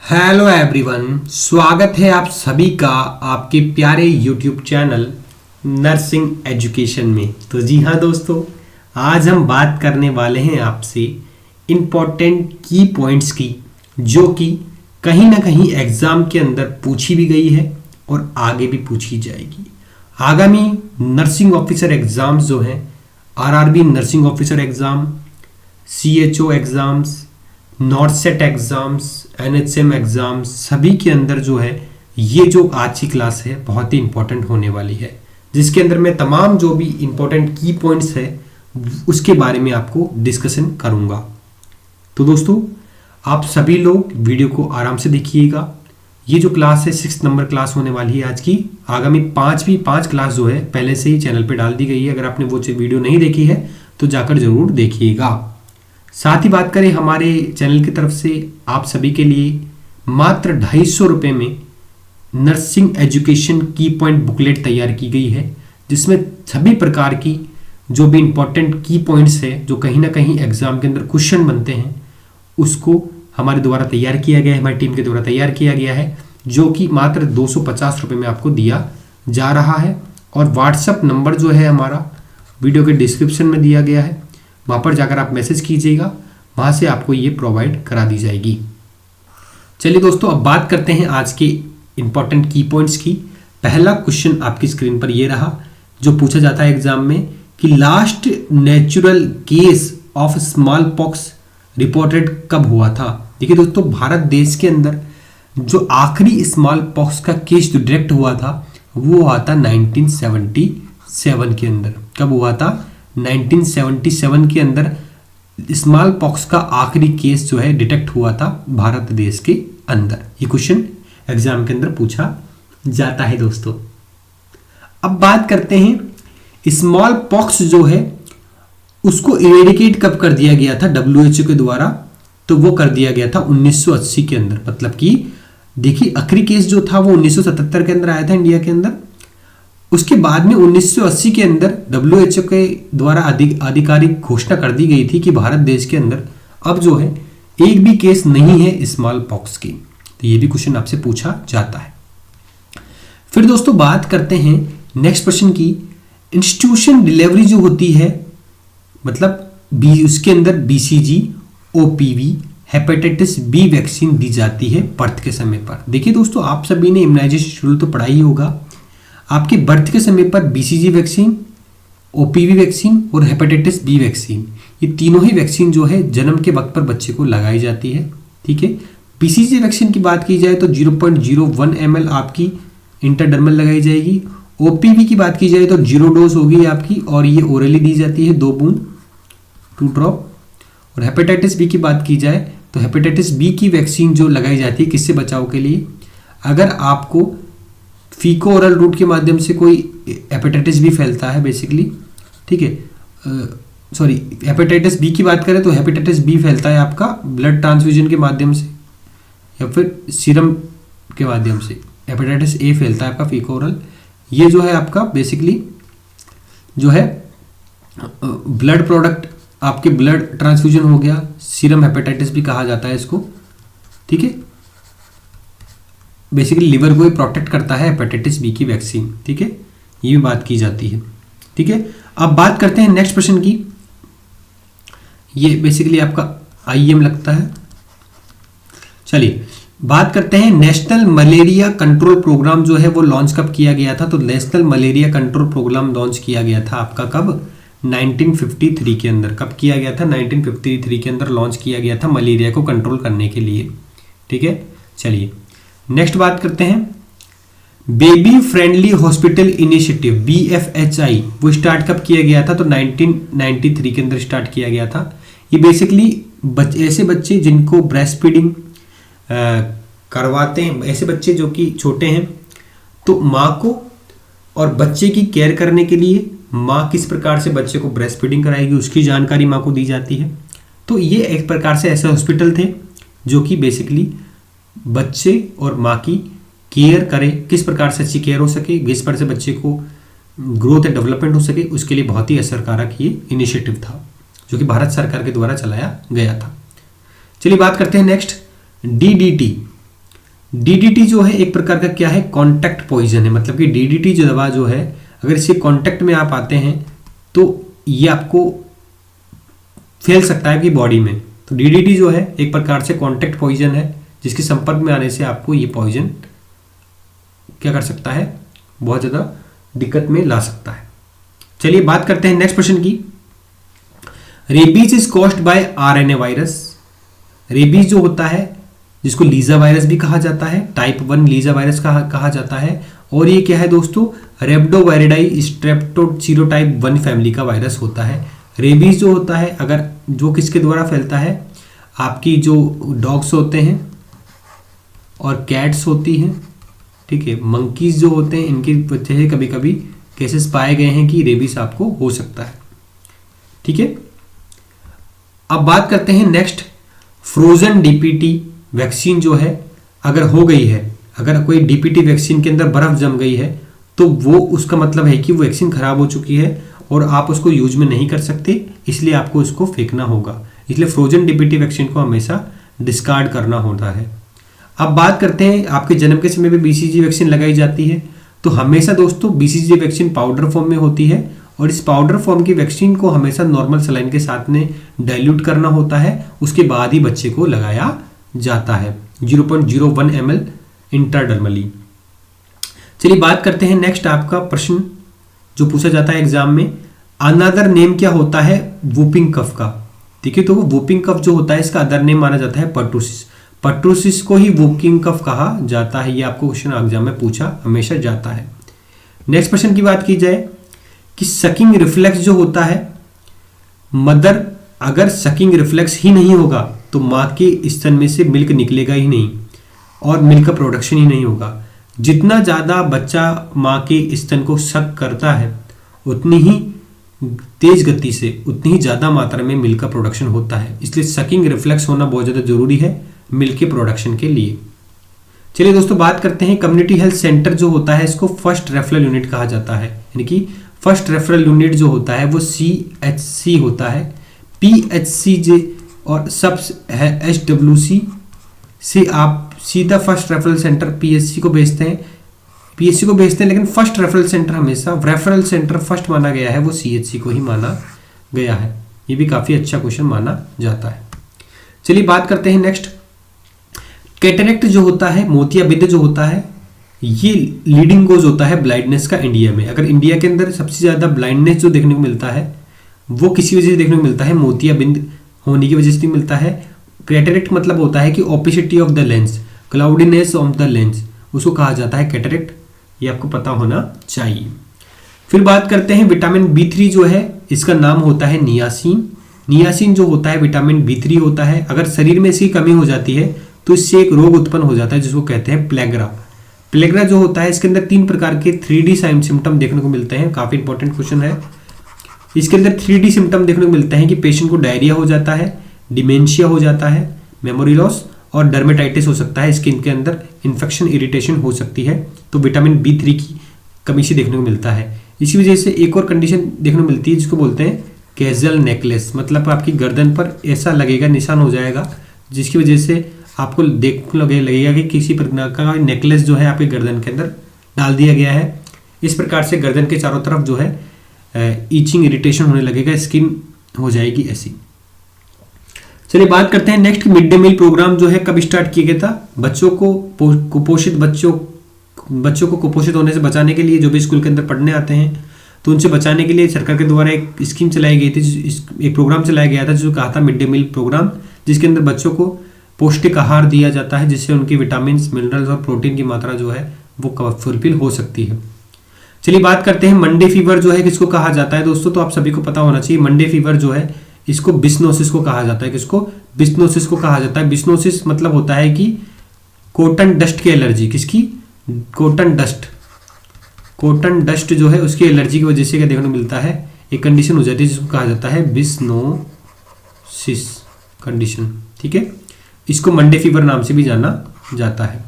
Hello everyone, स्वागत है आप सभी का आपके प्यारे यूट्यूब चैनल नर्सिंग एजुकेशन में। तो जी हाँ दोस्तों, आज हम बात करने वाले हैं आपसे इम्पोर्टेंट की पॉइंट्स की, जो कि कहीं ना कहीं एग्ज़ाम के अंदर पूछी भी गई है और आगे भी पूछी जाएगी। आगामी नर्सिंग ऑफिसर एग्ज़ाम्स जो हैं, RRB nursing officer exam, CHO exams, नॉर्सेट exams, NHM exams, सभी के अंदर जो है ये जो आज की क्लास है बहुत ही इंपॉर्टेंट होने वाली है, जिसके अंदर मैं तमाम जो भी इंपॉर्टेंट की पॉइंट्स है उसके बारे में आपको डिस्कशन करूंगा। तो दोस्तों, आप सभी लोग वीडियो को आराम से देखिएगा। ये जो क्लास है 6 नंबर क्लास होने वाली है आज की। आगामी 5 क्लास जो है पहले से ही चैनल पर डाल दी गई है। अगर आपने वो वीडियो नहीं देखी है तो जाकर जरूर देखिएगा। साथ ही बात करें हमारे चैनल की तरफ से आप सभी के लिए मात्र 250 रुपये में नर्सिंग एजुकेशन की पॉइंट बुकलेट तैयार की गई है, जिसमें सभी प्रकार की जो भी इंपॉर्टेंट की पॉइंट्स है जो कहीं ना कहीं एग्जाम के अंदर क्वेश्चन बनते हैं उसको हमारे द्वारा तैयार किया गया है, हमारी टीम के द्वारा तैयार किया गया है, जो कि मात्र 250 रुपये में आपको दिया जा रहा है। और व्हाट्सअप नंबर जो है हमारा वीडियो के डिस्क्रिप्शन में दिया गया है, वहाँ पर जाकर आप मैसेज कीजिएगा, वहाँ से आपको ये प्रोवाइड करा दी जाएगी। चलिए दोस्तों, अब बात करते हैं आज के इंपॉर्टेंट की पॉइंट्स की। पहला क्वेश्चन आपकी स्क्रीन पर ये रहा, जो पूछा जाता है एग्जाम में कि last natural case of small pox reported कब हुआ था। देखिए दोस्तों, भारत देश के अंदर जो आखिरी स्मॉल पॉक्स का केस जो डायरेक्ट हुआ था वो हुआ था 1977 के अंदर। कब हुआ था? 1977 के अंदर स्मॉल पॉक्स का आखिरी केस जो है डिटेक्ट हुआ था भारत देश के अंदर। ये क्वेश्चन एग्जाम के अंदर पूछा जाता है दोस्तों। अब बात करते हैं स्मॉल पॉक्स जो है उसको इरेडिकेट कब कर दिया गया था WHO के द्वारा। तो वो कर दिया गया था 1980 के अंदर। मतलब कि देखिए, आखिरी केस जो था वो 1977 के अंदर आया था इंडिया के अंदर। उसके बाद में 1980 के अंदर WHO के द्वारा आधिकारिक घोषणा कर दी गई थी कि भारत देश के अंदर अब जो है एक भी केस नहीं है स्मॉल पॉक्स की। तो ये भी क्वेश्चन आपसे पूछा जाता है। फिर दोस्तों बात करते हैं नेक्स्ट क्वेश्चन की। इंस्टीट्यूशन डिलीवरी जो होती है, मतलब उसके अंदर BCG, OPV, hepatitis B vaccine दी जाती है बर्थ के समय पर। देखिए दोस्तों, आप सभी ने इम्यूनाइजेशन शेड्यूल तो पढ़ा ही होगा। आपके बर्थ के समय पर BCG वैक्सीन, OPV वैक्सीन और हेपेटाइटिस B वैक्सीन, ये तीनों ही वैक्सीन जो है जन्म के वक्त पर बच्चे को लगाई जाती है। ठीक है, BCG वैक्सीन की बात की जाए तो 0.01 ml आपकी इंटरडर्मल लगाई जाएगी। OPV की बात की जाए तो 0 डोज होगी आपकी, और ये ओरली दी जाती है 2 बूंद, 2 ड्रॉप। और हेपेटाइटिस B की बात की जाए तो हेपेटाइटिस B की वैक्सीन जो लगाई जाती है किससे बचाव के लिए? अगर आपको फीको ओरल रूट के माध्यम से कोई हेपेटाइटिस B फैलता है बेसिकली, ठीक है, सॉरी, हेपेटाइटिस B की बात करें तो हेपेटाइटिस B फैलता है आपका ब्लड ट्रांसफ्यूजन के माध्यम से या फिर सीरम के माध्यम से। हेपेटाइटिस A फैलता है आपका फीको ओरल। ये जो है आपका बेसिकली जो है ब्लड प्रोडक्ट, आपके ब्लड ट्रांसफ्यूजन हो गया, सीरम हेपेटाइटिस भी कहा जाता है इसको। ठीक है, बेसिकली लिवर को ही प्रोटेक्ट करता है हेपेटाइटिस B की वैक्सीन। ठीक है, ये भी बात की जाती है। ठीक है, अब बात करते हैं नेक्स्ट क्वेश्चन की। ये बेसिकली आपका IM लगता है। चलिए बात करते हैं नेशनल मलेरिया कंट्रोल प्रोग्राम जो है वो लॉन्च कब किया गया था। तो national malaria control programme launch किया गया था आपका कब? 1953 के अंदर। कब किया गया था? 1953 के अंदर लॉन्च किया गया था मलेरिया को कंट्रोल करने के लिए। ठीक है, चलिए नेक्स्ट बात करते हैं। Baby friendly hospital initiative BFHI वो स्टार्ट कब किया गया था? तो 1993 के अंदर स्टार्ट किया गया था। ये बेसिकली ऐसे बच्चे जिनको ब्रेस्ट फीडिंग करवाते हैं, ऐसे बच्चे जो कि छोटे हैं, तो माँ को और बच्चे की केयर करने के लिए माँ किस प्रकार से बच्चे को ब्रेस्ट फीडिंग कराएगी उसकी जानकारी माँ को दी जाती है। तो ये एक प्रकार से ऐसे हॉस्पिटल थे जो कि बेसिकली बच्चे और माँ की केयर करे, किस प्रकार से अच्छी केयर हो सके, किस प्रकार से बच्चे को ग्रोथ एंड डेवलपमेंट हो सके, उसके लिए बहुत ही असरकारक ये इनिशिएटिव था जो कि भारत सरकार के द्वारा चलाया गया था। चलिए बात करते हैं नेक्स्ट DDT डीडीटी जो है एक प्रकार का क्या है, कॉन्टैक्ट पॉइजन है, मतलब कि डीडीटी जो दवा जो है अगर इसके कॉन्टैक्ट में आप आते हैं तो ये आपको फैल सकता है आपकी बॉडी में। तो डीडीटी जो है एक प्रकार से कॉन्टैक्ट पॉइजन है, जिसके संपर्क में आने से आपको ये पॉइजन क्या कर सकता है, बहुत ज़्यादा दिक्कत में ला सकता है। चलिए बात करते हैं नेक्स्ट प्रश्न की। Rabies is caused by RNA virus. Rabies जो होता है जिसको लीजा वायरस भी कहा जाता है, टाइप 1 लीजा वायरस कहा जाता है, और ये क्या है दोस्तों, रेब्डोवायरिडाई स्ट्रेप्टोसीरोटाइप 1 फैमिली का वायरस होता है। रेबीज जो होता है अगर जो किसके द्वारा फैलता है, आपकी जो डॉग्स होते हैं और कैट्स होती हैं, ठीक है, मंकीज जो होते हैं, इनके वजह से कभी कभी केसेस पाए गए हैं कि रेबीज आपको हो सकता है। ठीक है, अब बात करते हैं नेक्स्ट, फ्रोजन डीपीटी वैक्सीन जो है अगर हो गई है, अगर कोई डीपीटी वैक्सीन के अंदर बर्फ जम गई है तो वो उसका मतलब है कि वो वैक्सीन खराब हो चुकी है और आप उसको यूज में नहीं कर सकते, इसलिए आपको उसको फेंकना होगा। इसलिए फ्रोजन डीपीटी वैक्सीन को हमेशा डिस्कार्ड करना होता है। अब बात करते हैं, आपके जन्म के समय पे बीसीजी वैक्सीन लगाई जाती है, तो हमेशा दोस्तों बीसीजी वैक्सीन पाउडर फॉर्म में होती है और इस पाउडर फॉर्म की वैक्सीन को हमेशा नॉर्मल सलाइन के साथ में डाइल्यूट करना होता है, उसके बाद ही बच्चे को लगाया जाता है 0.01 ml इंट्राडर्मली। चलिए बात करते हैं नेक्स्ट, आपका प्रश्न जो पूछा जाता है एग्जाम में, अनदर नेम क्या होता है वूपिंग कफ का। देखिए तो वूपिंग कफ जो होता है इसका अदर नेम माना जाता है पर्टूसिस। पर्टूसिस को ही वूपिंग कफ कहा जाता है, ये आपको क्वेश्चन एग्जाम में पूछा हमेशा जाता है। नेक्स्ट प्रश्न की बात की जाए कि सकिंग रिफ्लेक्स जो होता है, मदर अगर सकिंग रिफ्लेक्स ही नहीं होगा तो माँ के स्तन में से मिल्क निकलेगा ही नहीं और मिल्क का प्रोडक्शन ही नहीं होगा। जितना ज़्यादा बच्चा माँ के स्तन को सक करता है उतनी ही तेज गति से, उतनी ही ज़्यादा मात्रा में मिल्क का प्रोडक्शन होता है, इसलिए सकिंग रिफ्लेक्स होना बहुत ज़्यादा जरूरी है मिल्क के प्रोडक्शन के लिए। चलिए दोस्तों बात करते हैं, कम्युनिटी हेल्थ सेंटर जो होता है इसको फर्स्ट रेफरल यूनिट कहा जाता है, यानी कि फर्स्ट रेफरल यूनिट जो होता है वो CHC होता है। PHCJ और सब है HWC से आप सीधा फर्स्ट रेफरल सेंटर PHC को भेजते हैं, लेकिन फर्स्ट रेफरल सेंटर हमेशा रेफरल सेंटर फर्स्ट माना गया है, वो CHC को ही माना गया है। ये भी काफ़ी अच्छा क्वेश्चन माना जाता है। चलिए बात करते हैं नेक्स्ट, कैटरेक्ट जो होता है, मोतियाबिंद जो होता है, ये लीडिंग कोज होता है ब्लाइंडनेस का इंडिया में। अगर इंडिया के अंदर सबसे ज़्यादा ब्लाइंडनेस जो देखने को मिलता है वो किसी वजह से देखने को मिलता है, मोतियाबिंद होने की वजह से मिलता है। कैटरेक्ट मतलब होता है कि opacity of the lens, cloudiness of the lens, उसको कहा जाता है कैटरेक्ट, ये आपको पता होना चाहिए। फिर बात करते हैं विटामिन B3 जो है, इसका नाम होता है नियासिन। नियासिन जो होता है विटामिन B3 होता है, अगर शरीर में इसकी कमी हो जाती है तो इससे एक रोग उत्पन्न हो जाता है जिसको कहते हैं प्लेग्रा। प्लेग्रा जो होता है इसके अंदर 3 प्रकार के 3D सिम्टम देखने को मिलते हैं, काफ़ी इंपॉर्टेंट क्वेश्चन है। इसके अंदर 3D सिम्टम देखने को मिलते हैं कि पेशेंट को डायरिया हो जाता है, डिमेंशिया हो जाता है, मेमोरी लॉस और डर्मेटाइटिस हो सकता है, स्किन के अंदर इन्फेक्शन इरिटेशन हो सकती है, तो विटामिन B3 की कमी से देखने को मिलता है। इसी वजह से एक और कंडीशन देखने को मिलती है जिसको बोलते हैं कैजल नेकलेस, मतलब आपकी गर्दन पर ऐसा लगेगा, निशान हो जाएगा, जिसकी वजह से आपको देखने लगेगा कि किसी प्रकार का नेकलेस जो है आपके गर्दन के अंदर डाल दिया गया है। इस प्रकार से गर्दन के चारों तरफ जो है ईचिंग इरिटेशन होने लगेगा, स्किन हो जाएगी ऐसी। चलिए बात करते हैं next, mid day meal programme जो है कब स्टार्ट किया गया था। बच्चों को कुपोषित बच्चों को कुपोषित होने से बचाने के लिए, जो भी स्कूल के अंदर पढ़ने आते हैं तो उनसे बचाने के लिए सरकार के द्वारा एक स्कीम चलाई गई थी, एक प्रोग्राम चलाया गया था जो कहा था मिड डे मील प्रोग्राम, जिसके अंदर बच्चों को पौष्टिक आहार दिया जाता है जिससे उनकी विटामिन, मिनरल्स और प्रोटीन की मात्रा जो है वो फुलफिल हो सकती है। चलिए बात करते हैं मंडे फीवर जो है किसको कहा जाता है दोस्तों, तो आप सभी को पता होना चाहिए मंडे फीवर जो है इसको बिस्नोसिस को कहा जाता है। किसको? बिस्नोसिस को कहा जाता है। बिस्नोसिस मतलब होता है कि कॉटन डस्ट की एलर्जी, किसकी? कॉटन डस्ट जो है उसकी एलर्जी की वजह से क्या देखने को मिलता है, एक कंडीशन हो जाती है जिसको कहा जाता है बिस्नोसिस कंडीशन। ठीक है, इसको मंडे फीवर नाम से भी जाना जाता है।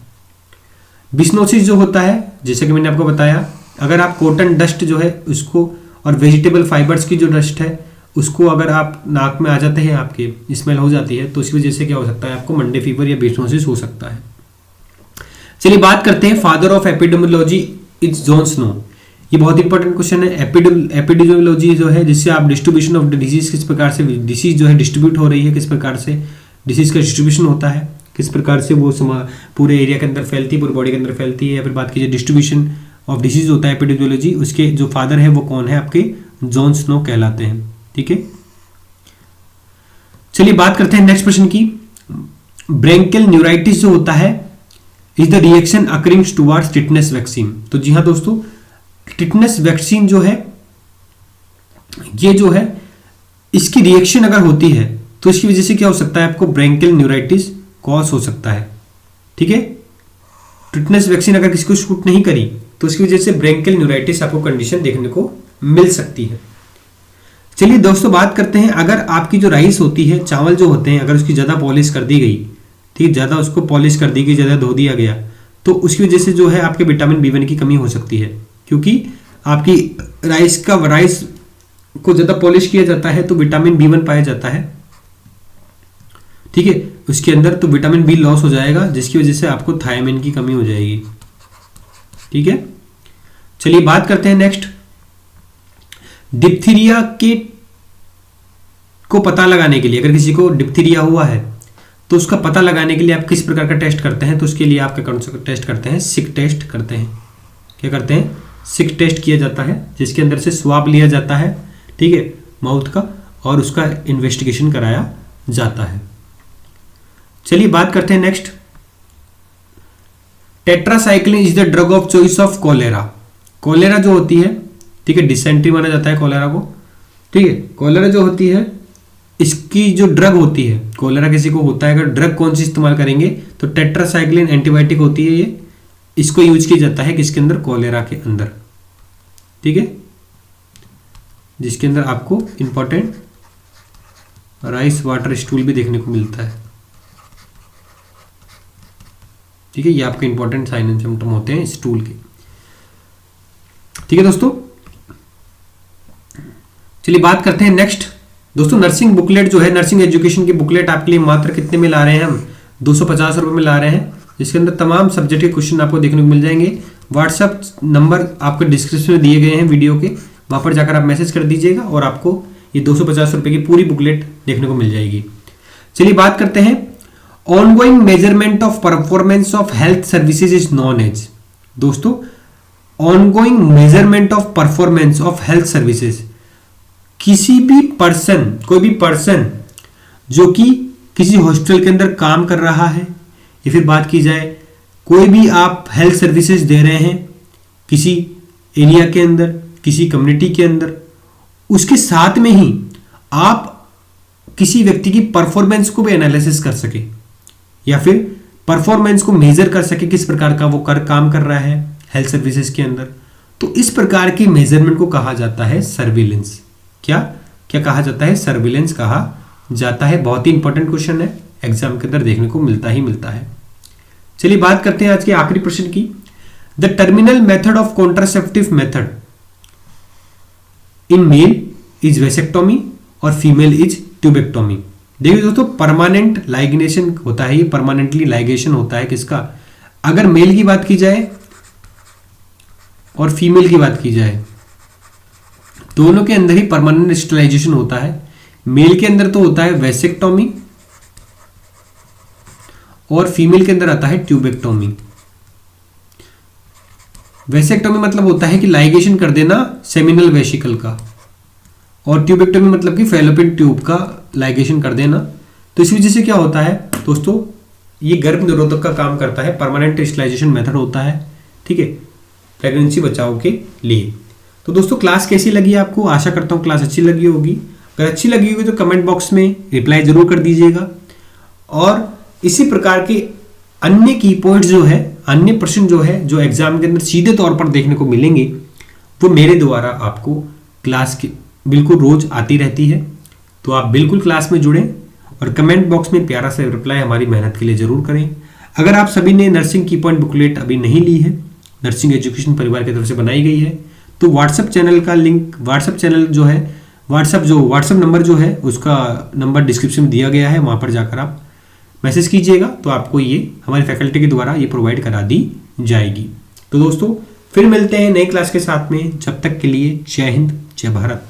बिस्नोसिस जो होता है, जैसे कि मैंने आपको बताया, अगर आप कॉटन डस्ट जो है उसको और वेजिटेबल फाइबर्स की जो डस्ट है उसको अगर आप नाक में आ जाते हैं, आपके स्मेल हो जाती है, तो इस वजह से क्या हो सकता है, आपको मंडे फीवर या बिस्नोसिस हो सकता है। चलिए बात करते हैं father of epidemiology is Jon Snow. ये बहुत इंपॉर्टेंट क्वेश्चन है। एपिडेमियोलॉजी जो है जिससे आप डिस्ट्रीब्यूशन ऑफ द डिजीज, किस प्रकार से डिसीज जो है डिस्ट्रीब्यूट हो रही है, किस प्रकार से डिसीज का डिस्ट्रीब्यूशन होता है, किस प्रकार से वो पूरे एरिया के अंदर फैलती है, पूरे बॉडी के अंदर फैलती है, या फिर बात कीजिए डिस्ट्रीब्यूशन ऑफ डिसीज होता है एपिडेमियोलॉजी, उसके जो फादर है वो कौन है, आपके जॉन स्नो कहलाते हैं। ठीक है, चलिए बात करते हैं नेक्स्ट प्रश्न की। ब्रेंकियल न्यूराइटिस जो होता है is the reaction occurring towards tetanus vaccine. तो जी हाँ दोस्तों, टिटनेस वैक्सीन जो है ये जो है इसकी रिएक्शन अगर होती है तो इसकी वजह से क्या हो सकता है, आपको ब्रेंकियल न्यूराइटिस कॉज हो सकता है। ठीक है, टिटनेस वैक्सीन अगर किसी को शूट नहीं करी तो इसकी वजह से ब्रेंकियल न्यूराइटिस आपको कंडीशन देखने को मिल सकती है। चलिए दोस्तों बात करते हैं, अगर आपकी जो राइस होती है, चावल जो होते हैं, अगर उसकी ज़्यादा पॉलिश कर दी गई, ठीक है, ज़्यादा उसको पॉलिश कर दी गई, ज़्यादा धो दिया गया, तो उसकी वजह से जो है आपके विटामिन B1 की कमी हो सकती है, क्योंकि आपकी राइस को ज़्यादा पॉलिश किया जाता है तो विटामिन B1 पाया जाता है। ठीक है, उसके अंदर तो विटामिन B लॉस हो जाएगा, जिसकी वजह से आपको थायमिन की कमी हो जाएगी। ठीक है, चलिए बात करते हैं नेक्स्ट। डिप्थीरिया को पता लगाने के लिए, अगर किसी को डिप्थीरिया हुआ है तो उसका पता लगाने के लिए आप किस प्रकार का टेस्ट करते हैं, तो उसके लिए आप कौन सा टेस्ट करते हैं, सिक टेस्ट करते हैं। क्या करते हैं, सिक टेस्ट किया जाता है, जिसके अंदर से स्वाब लिया जाता है, ठीक है, माउथ का, और उसका इन्वेस्टिगेशन कराया जाता है। चलिए बात करते हैं next. Tetracycline is the drug of choice of cholera. Cholera जो होती है, ठीक है, डिसेंट्री माना जाता है कोलेरा को। ठीक है, कोलेरा जो होती है इसकी जो ड्रग होती है, कोलेरा किसी को होता है, अगर ड्रग कौन सी इस्तेमाल करेंगे तो टेट्रासाइक्लिन एंटीबायोटिक होती है, ये इसको यूज किया जाता है किसके अंदर, कोलेरा के अंदर। ठीक है, जिसके अंदर आपको इंपॉर्टेंट राइस वाटर स्टूल भी देखने को मिलता है। ठीक है, ये आपके इंपॉर्टेंट साइन एंड सिम्टम होते हैं स्टूल के। ठीक है दोस्तों, चलिए बात करते हैं नेक्स्ट। दोस्तों नर्सिंग बुकलेट जो है, नर्सिंग एजुकेशन की बुकलेट आपके लिए मात्र कितने में ला रहे हैं हम, 250 रुपये में ला रहे हैं, जिसके अंदर तमाम सब्जेक्ट के क्वेश्चन आपको देखने को मिल जाएंगे। व्हाट्सएप नंबर आपको डिस्क्रिप्शन में दिए गए हैं वीडियो के, वहाँ पर जाकर आप मैसेज कर दीजिएगा और आपको ये 250 रुपये की पूरी बुकलेट देखने को मिल जाएगी। चलिए बात करते हैं, ongoing measurement of performance of health services is known as. दोस्तों ongoing measurement of performance of health services, किसी भी पर्सन, कोई भी पर्सन जो कि किसी हॉस्पिटल के अंदर काम कर रहा है, या फिर बात की जाए कोई भी आप हेल्थ सर्विसेज दे रहे हैं किसी एरिया के अंदर, किसी कम्युनिटी के अंदर, उसके साथ में ही आप किसी व्यक्ति की परफॉर्मेंस को भी एनालिसिस कर सके, या फिर परफॉर्मेंस को मेजर कर सके, किस प्रकार का वो काम कर रहा है हेल्थ सर्विसेज के अंदर, तो इस प्रकार की मेजरमेंट को कहा जाता है सर्विलेंस। क्या कहा जाता है, सर्विलेंस कहा जाता है। बहुत ही इंपॉर्टेंट क्वेश्चन है, एग्जाम के अंदर देखने को मिलता है। चलिए बात करते हैं आज के आखिरी प्रश्न की। The terminal method of contraceptive method in male is vasectomy और फीमेल इज ट्यूबेक्टोमी। देखिए दोस्तों, परमानेंट लाइगेशन होता है, ये परमानेंटली लाइगेशन होता है किसका, अगर मेल की बात की जाए और फीमेल की बात की जाए, दोनों के अंदर ही परमानेंट स्टेरिलाइजेशन होता है। मेल के अंदर तो होता है वेसेक्टोमी और फीमेल के अंदर आता है ट्यूबेक्टोमी। वेसेक्टोमी मतलब होता है कि लाइगेशन कर देना सेमिनल वेसिकल का, और ट्यूबेक्टोमी मतलब कि फैलोपियन ट्यूब का लाइगेशन कर देना। तो इस वजह से क्या होता है दोस्तों, ये गर्भ निरोधक का काम करता है, परमानेंट स्टेरिलाइजेशन मेथड होता है। ठीक है, प्रेगनेंसी बचाव के लिए। तो दोस्तों क्लास कैसी लगी आपको, आशा करता हूँ क्लास अच्छी लगी होगी। अगर अच्छी लगी होगी तो कमेंट बॉक्स में रिप्लाई जरूर कर दीजिएगा, और इसी प्रकार के अन्य की पॉइंट्स जो है, अन्य प्रश्न जो है, जो एग्जाम के अंदर सीधे तौर पर देखने को मिलेंगे, वो मेरे द्वारा आपको क्लास की बिल्कुल रोज आती रहती है। तो आप बिल्कुल क्लास में जुड़ें और कमेंट बॉक्स में प्यारा सा रिप्लाई हमारी मेहनत के लिए जरूर करें। अगर आप सभी ने नर्सिंग की पॉइंट बुकलेट अभी नहीं ली है, नर्सिंग एजुकेशन परिवार की तरफ से बनाई गई है, तो व्हाट्सएप चैनल का लिंक, व्हाट्सएप चैनल जो है, व्हाट्सएप नंबर जो है उसका नंबर डिस्क्रिप्शन में दिया गया है, वहाँ पर जाकर आप मैसेज कीजिएगा तो आपको ये हमारे फैकल्टी के द्वारा ये प्रोवाइड करा दी जाएगी। तो दोस्तों फिर मिलते हैं नई क्लास के साथ में, जब तक के लिए जय हिंद जय भारत।